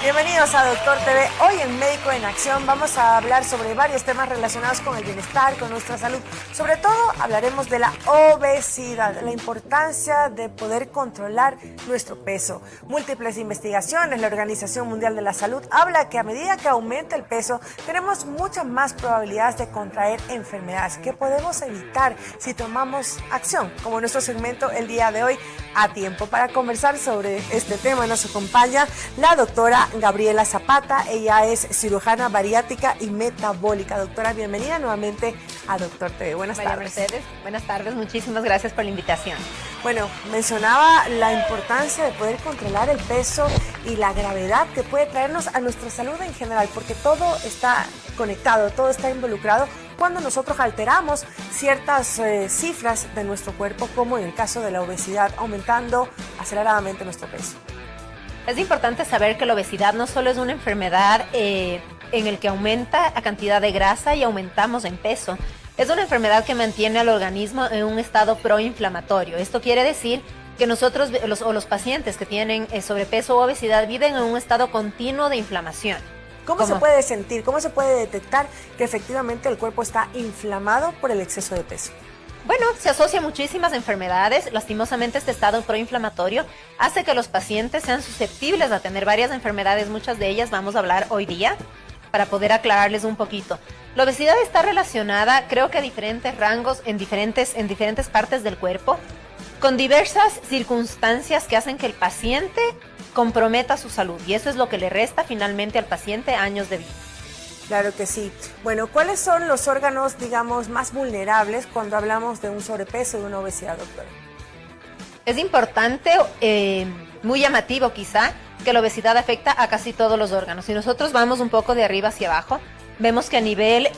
Bienvenidos a Doctor TV. Hoy en Médico en Acción vamos a hablar sobre varios temas relacionados con el bienestar, con nuestra salud. Sobre todo hablaremos de la obesidad, la importancia de poder controlar nuestro peso. Múltiples investigaciones, la Organización Mundial de la Salud habla que a medida que aumenta el peso, tenemos muchas más probabilidades de contraer enfermedades que podemos evitar si tomamos acción, como nuestro segmento el día de hoy. A tiempo para conversar sobre este tema nos acompaña la doctora Gabriela Zapata. Ella es cirujana bariátrica y metabólica. Doctora, bienvenida nuevamente a Doctor TV. Buenas tardes. Mercedes, buenas tardes. Muchísimas gracias por la invitación. Bueno, mencionaba la importancia de poder controlar el peso y la gravedad que puede traernos a nuestra salud en general, porque todo está conectado, todo está involucrado cuando nosotros alteramos ciertas cifras de nuestro cuerpo, como en el caso de la obesidad, aumentando aceleradamente nuestro peso. Es importante saber que la obesidad no solo es una enfermedad en el que aumenta la cantidad de grasa y aumentamos en peso. Es una enfermedad que mantiene al organismo en un estado proinflamatorio. Esto quiere decir que nosotros, los pacientes que tienen sobrepeso o obesidad, viven en un estado continuo de inflamación. ¿Cómo se puede sentir? ¿Cómo se puede detectar que efectivamente el cuerpo está inflamado por el exceso de peso? Bueno, se asocia a muchísimas enfermedades. Lastimosamente, este estado proinflamatorio hace que los pacientes sean susceptibles a tener varias enfermedades. Muchas de ellas vamos a hablar hoy día para poder aclararles un poquito. La obesidad está relacionada, creo que a diferentes rangos en diferentes partes del cuerpo, con diversas circunstancias que hacen que el paciente comprometa su salud, y eso es lo que le resta finalmente al paciente años de vida. Claro que sí. Bueno, ¿cuáles son los órganos, digamos, más vulnerables cuando hablamos de un sobrepeso y una obesidad, doctora? Es importante, muy llamativo quizá, que la obesidad afecta a casi todos los órganos. Si nosotros vamos un poco de arriba hacia abajo, vemos que a nivel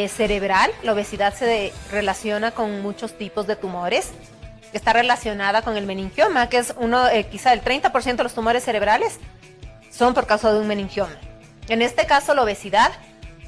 cerebral la obesidad se relaciona con muchos tipos de tumores. Está relacionada con el meningioma, que es quizá el 30% de los tumores cerebrales son por causa de un meningioma. En este caso, la obesidad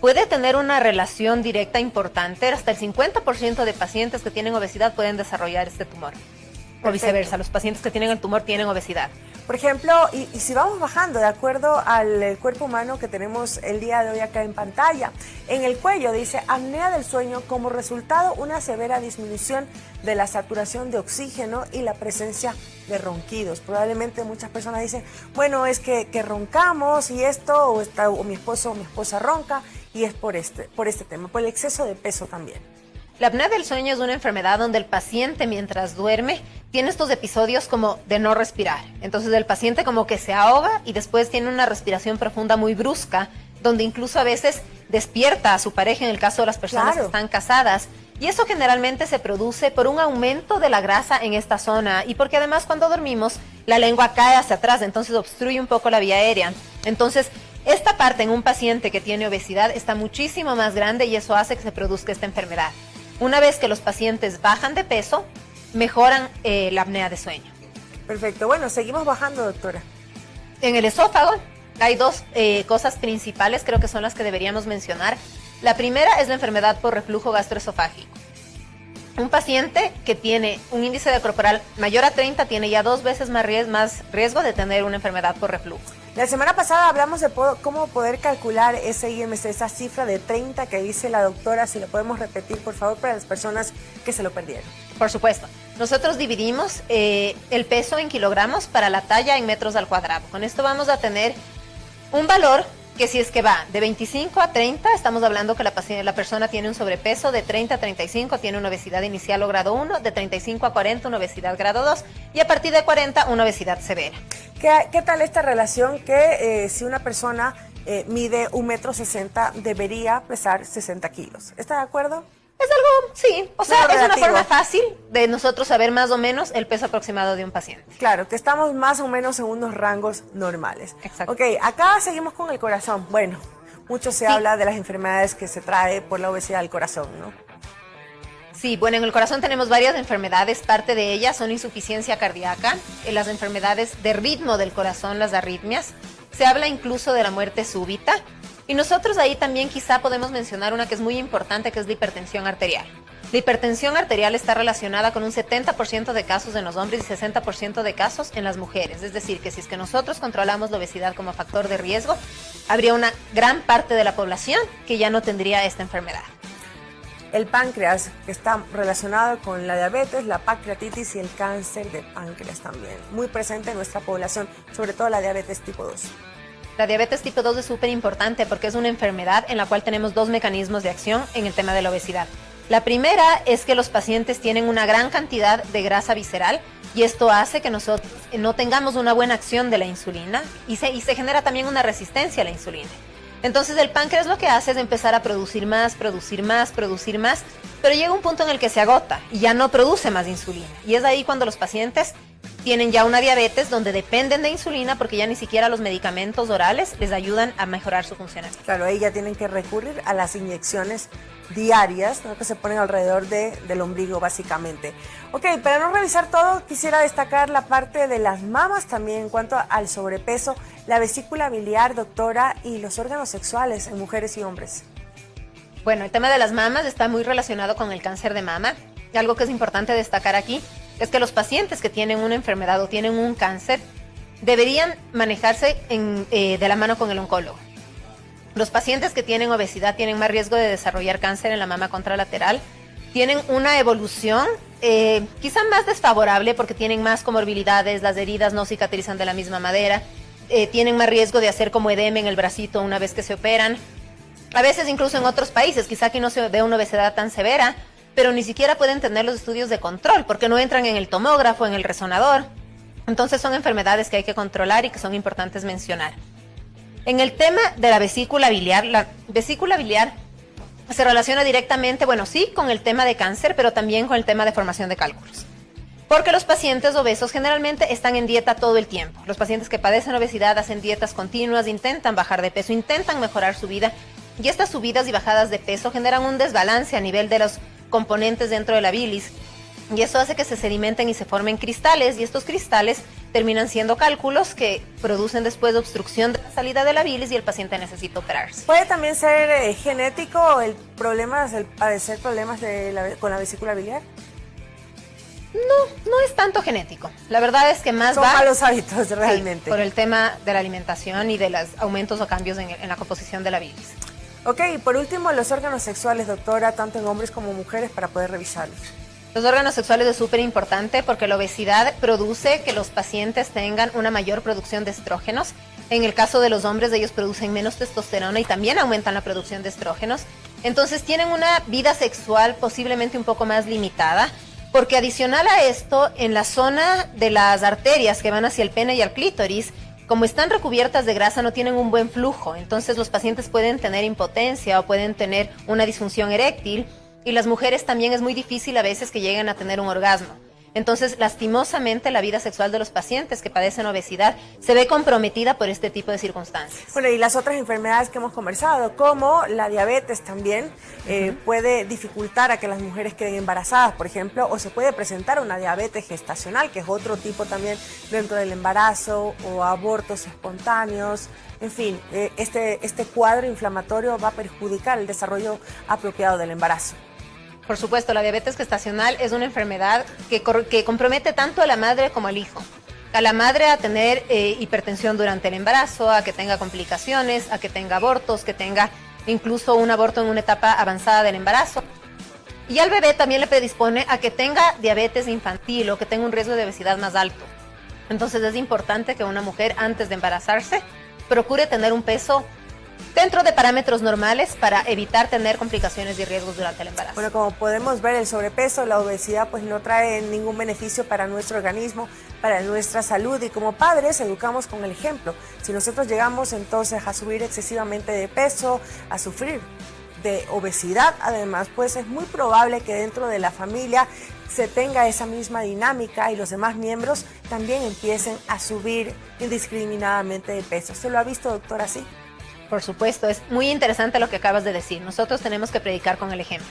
puede tener una relación directa importante. Hasta el 50% de pacientes que tienen obesidad pueden desarrollar este tumor. Perfecto. O viceversa, los pacientes que tienen el tumor tienen obesidad. Por ejemplo, y si vamos bajando de acuerdo al cuerpo humano que tenemos el día de hoy acá en pantalla, en el cuello dice apnea del sueño, como resultado una severa disminución de la saturación de oxígeno y la presencia de ronquidos. Probablemente muchas personas dicen, bueno, es que roncamos y esto, o mi esposo o mi esposa ronca, y es por este tema, por el exceso de peso también. La apnea del sueño es una enfermedad donde el paciente, mientras duerme, tiene estos episodios como de no respirar. Entonces el paciente como que se ahoga y después tiene una respiración profunda muy brusca, donde incluso a veces despierta a su pareja en el caso de las personas que están casadas. Y eso generalmente se produce por un aumento de la grasa en esta zona y porque además cuando dormimos la lengua cae hacia atrás, entonces obstruye un poco la vía aérea. Entonces esta parte en un paciente que tiene obesidad está muchísimo más grande y eso hace que se produzca esta enfermedad. Una vez que los pacientes bajan de peso, mejoran la apnea de sueño. Perfecto. Bueno, seguimos bajando, doctora. En el esófago hay dos cosas principales, creo que son las que deberíamos mencionar. La primera es la enfermedad por reflujo gastroesofágico. Un paciente que tiene un índice de corporal mayor a 30 tiene ya 2 veces más riesgo de tener una enfermedad por reflujo. La semana pasada hablamos de cómo poder calcular ese IMC, esa cifra de 30 que dice la doctora. Si lo podemos repetir, por favor, para las personas que se lo perdieron. Por supuesto. Nosotros dividimos el peso en kilogramos para la talla en metros al cuadrado. Con esto vamos a tener un valor que si es que va de 25 a 30, estamos hablando que la persona tiene un sobrepeso, de 30 a 35 tiene una obesidad inicial o grado 1, de 35 a 40 una obesidad grado 2 y a partir de 40 una obesidad severa. ¿Qué tal esta relación que si una persona mide 1,60 m debería pesar 60 kilos? ¿Está de acuerdo? Es algo, sí, o sea, es una relativo. forma fácil de nosotros saber más o menos el peso aproximado de un paciente. Claro, que estamos más o menos en unos rangos normales. Exacto. Ok, acá seguimos con el corazón. Bueno, mucho se habla de las enfermedades que se trae por la obesidad del corazón, ¿no? Sí, bueno, en el corazón tenemos varias enfermedades, parte de ellas son insuficiencia cardíaca, las enfermedades de ritmo del corazón, las arritmias, se habla incluso de la muerte súbita. Y nosotros ahí también quizá podemos mencionar una que es muy importante, que es la hipertensión arterial. La hipertensión arterial está relacionada con un 70% de casos en los hombres y 60% de casos en las mujeres. Es decir, que si es que nosotros controlamos la obesidad como factor de riesgo, habría una gran parte de la población que ya no tendría esta enfermedad. El páncreas, que está relacionado con la diabetes, la pancreatitis y el cáncer de páncreas también. Muy presente en nuestra población, sobre todo la diabetes tipo 2. La diabetes tipo 2 es súper importante porque es una enfermedad en la cual tenemos dos mecanismos de acción en el tema de la obesidad. La primera es que los pacientes tienen una gran cantidad de grasa visceral y esto hace que nosotros no tengamos una buena acción de la insulina y se genera también una resistencia a la insulina. Entonces el páncreas lo que hace es empezar a producir más, pero llega un punto en el que se agota y ya no produce más insulina. Y es ahí cuando los pacientes tienen ya una diabetes donde dependen de insulina porque ya ni siquiera los medicamentos orales les ayudan a mejorar su funcionamiento. Claro, ahí ya tienen que recurrir a las inyecciones diarias, ¿no?, que se ponen alrededor del ombligo básicamente. Ok, para no revisar todo, quisiera destacar la parte de las mamas también en cuanto al sobrepeso, la vesícula biliar, doctora, y los órganos sexuales en mujeres y hombres. Bueno, el tema de las mamas está muy relacionado con el cáncer de mama. Algo que es importante destacar aquí es que los pacientes que tienen una enfermedad o tienen un cáncer deberían manejarse de la mano con el oncólogo. Los pacientes que tienen obesidad tienen más riesgo de desarrollar cáncer en la mama contralateral, tienen una evolución quizá más desfavorable porque tienen más comorbilidades, las heridas no cicatrizan de la misma manera, tienen más riesgo de hacer como edema en el bracito una vez que se operan. A veces incluso en otros países, quizá aquí no se ve una obesidad tan severa, pero ni siquiera pueden tener los estudios de control porque no entran en el tomógrafo, en el resonador. Entonces son enfermedades que hay que controlar y que son importantes mencionar. En el tema de la vesícula biliar se relaciona directamente, bueno, sí, con el tema de cáncer, pero también con el tema de formación de cálculos. Porque los pacientes obesos generalmente están en dieta todo el tiempo. Los pacientes que padecen obesidad hacen dietas continuas, intentan bajar de peso, intentan mejorar su vida. Y estas subidas y bajadas de peso generan un desbalance a nivel de los componentes dentro de la bilis. Y eso hace que se sedimenten y se formen cristales. Y estos cristales terminan siendo cálculos que producen después obstrucción de la salida de la bilis y el paciente necesita operarse. ¿Puede también ser genético el padecer problemas con la vesícula biliar? No es tanto genético. La verdad es que más son malos hábitos realmente. Sí, por el tema de la alimentación y de los aumentos o cambios en la composición de la bilis. Ok, y por último, los órganos sexuales, doctora, tanto en hombres como mujeres, para poder revisarlos. Los órganos sexuales es súper importante porque la obesidad produce que los pacientes tengan una mayor producción de estrógenos. En el caso de los hombres, ellos producen menos testosterona y también aumentan la producción de estrógenos. Entonces tienen una vida sexual posiblemente un poco más limitada, porque adicional a esto, en la zona de las arterias que van hacia el pene y al clítoris, como están recubiertas de grasa, no tienen un buen flujo. Entonces los pacientes pueden tener impotencia o pueden tener una disfunción eréctil. Y las mujeres también es muy difícil a veces que lleguen a tener un orgasmo. Entonces, lastimosamente, la vida sexual de los pacientes que padecen obesidad se ve comprometida por este tipo de circunstancias. Bueno, y las otras enfermedades que hemos conversado, como la diabetes también, puede dificultar a que las mujeres queden embarazadas, por ejemplo, o se puede presentar una diabetes gestacional, que es otro tipo también dentro del embarazo, o abortos espontáneos. En fin, este cuadro inflamatorio va a perjudicar el desarrollo apropiado del embarazo. Por supuesto, la diabetes gestacional es una enfermedad que compromete tanto a la madre como al hijo. A la madre a tener hipertensión durante el embarazo, a que tenga complicaciones, a que tenga abortos, que tenga incluso un aborto en una etapa avanzada del embarazo. Y al bebé también le predispone a que tenga diabetes infantil o que tenga un riesgo de obesidad más alto. Entonces es importante que una mujer antes de embarazarse procure tener un peso dentro de parámetros normales para evitar tener complicaciones y riesgos durante el embarazo. Bueno, como podemos ver, el sobrepeso, la obesidad, pues no trae ningún beneficio para nuestro organismo, para nuestra salud, y como padres educamos con el ejemplo. Si nosotros llegamos entonces a subir excesivamente de peso, a sufrir de obesidad, además, pues es muy probable que dentro de la familia se tenga esa misma dinámica y los demás miembros también empiecen a subir indiscriminadamente de peso. ¿Se lo ha visto, doctora, así? Por supuesto, es muy interesante lo que acabas de decir. Nosotros tenemos que predicar con el ejemplo.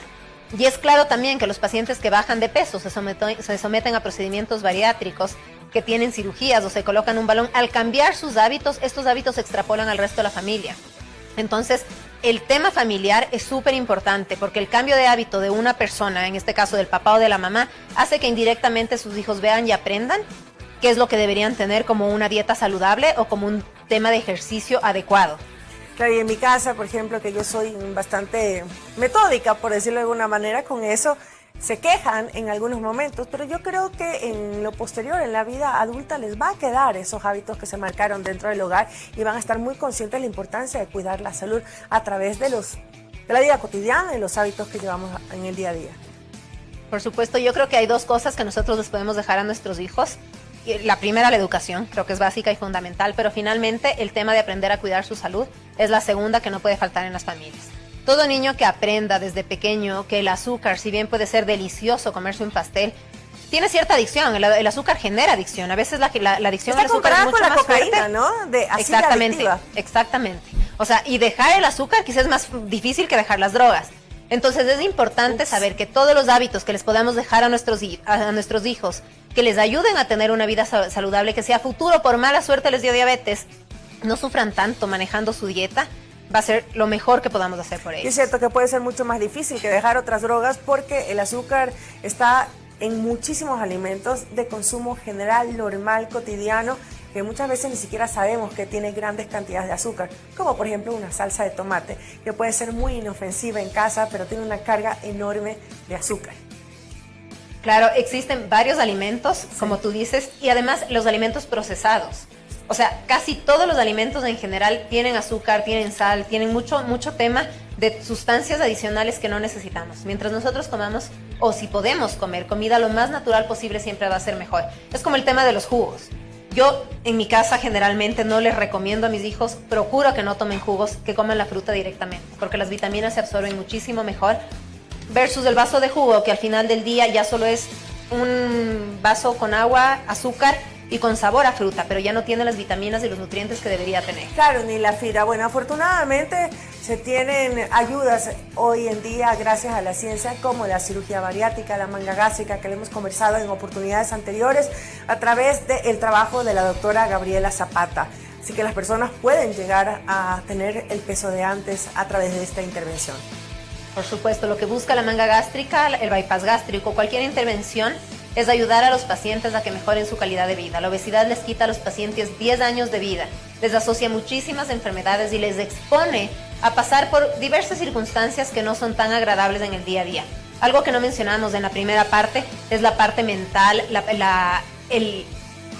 Y es claro también que los pacientes que bajan de peso se someten a procedimientos bariátricos, que tienen cirugías o se colocan un balón. Al cambiar sus hábitos, estos hábitos se extrapolan al resto de la familia. Entonces, el tema familiar es súper importante porque el cambio de hábito de una persona, en este caso del papá o de la mamá, hace que indirectamente sus hijos vean y aprendan qué es lo que deberían tener como una dieta saludable o como un tema de ejercicio adecuado. Claro, y en mi casa, por ejemplo, que yo soy bastante metódica, por decirlo de alguna manera, con eso se quejan en algunos momentos, pero yo creo que en lo posterior, en la vida adulta, les va a quedar esos hábitos que se marcaron dentro del hogar y van a estar muy conscientes de la importancia de cuidar la salud a través de la vida cotidiana y los hábitos que llevamos en el día a día. Por supuesto, yo creo que hay dos cosas que nosotros les podemos dejar a nuestros hijos. La primera, la educación, creo que es básica y fundamental, pero finalmente el tema de aprender a cuidar su salud es la segunda que no puede faltar en las familias. Todo niño que aprenda desde pequeño que el azúcar, si bien puede ser delicioso comerse un pastel, tiene cierta adicción. El azúcar genera adicción. A veces la adicción al azúcar es mucho con la más cocaína, fuerte. ¿no? Exactamente, exactamente. O sea, y dejar el azúcar quizás es más difícil que dejar las drogas. Entonces es importante saber que todos los hábitos que les podamos dejar a nuestros hijos, que les ayuden a tener una vida saludable, que si a futuro por mala suerte les dio diabetes, no sufran tanto manejando su dieta, va a ser lo mejor que podamos hacer por ellos. Y es cierto que puede ser mucho más difícil que dejar otras drogas porque el azúcar está en muchísimos alimentos de consumo general, normal, cotidiano, que muchas veces ni siquiera sabemos que tiene grandes cantidades de azúcar, como por ejemplo una salsa de tomate, que puede ser muy inofensiva en casa, pero tiene una carga enorme de azúcar. Claro, existen varios alimentos, como tú dices, y además los alimentos procesados. O sea, casi todos los alimentos en general tienen azúcar, tienen sal, tienen mucho tema de sustancias adicionales que no necesitamos. Mientras nosotros comamos, o si podemos comer comida lo más natural posible, siempre va a ser mejor. Es como el tema de los jugos. Yo en mi casa generalmente no les recomiendo a mis hijos, procuro que no tomen jugos, que coman la fruta directamente, porque las vitaminas se absorben muchísimo mejor, versus el vaso de jugo, que al final del día ya solo es un vaso con agua, azúcar y con sabor a fruta, pero ya no tiene las vitaminas y los nutrientes que debería tener. Claro, ni la fibra. Bueno, afortunadamente se tienen ayudas hoy en día gracias a la ciencia, como la cirugía bariátrica, la manga gástrica, que le hemos conversado en oportunidades anteriores a través del trabajo de la doctora Gabriela Zapata. Así que las personas pueden llegar a tener el peso de antes a través de esta intervención. Por supuesto, lo que busca la manga gástrica, el bypass gástrico, cualquier intervención, es ayudar a los pacientes a que mejoren su calidad de vida. La obesidad les quita a los pacientes 10 años de vida, les asocia muchísimas enfermedades y les expone a pasar por diversas circunstancias que no son tan agradables en el día a día. Algo que no mencionamos en la primera parte es la parte mental, el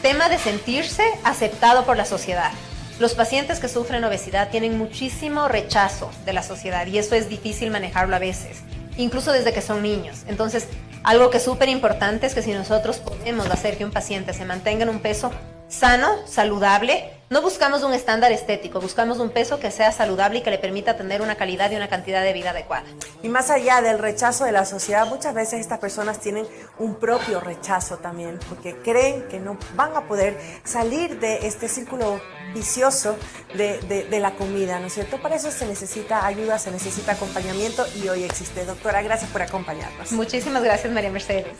tema de sentirse aceptado por la sociedad. Los pacientes que sufren obesidad tienen muchísimo rechazo de la sociedad y eso es difícil manejarlo a veces, incluso desde que son niños. Entonces, algo que es súper importante es que si nosotros podemos hacer que un paciente se mantenga en un peso sano, saludable, no buscamos un estándar estético, buscamos un peso que sea saludable y que le permita tener una calidad y una cantidad de vida adecuada. Y más allá del rechazo de la sociedad, muchas veces estas personas tienen un propio rechazo también, porque creen que no van a poder salir de este círculo vicioso de la comida, ¿no es cierto? Para eso se necesita ayuda, se necesita acompañamiento y hoy existe. Doctora, gracias por acompañarnos. Muchísimas gracias, María Mercedes.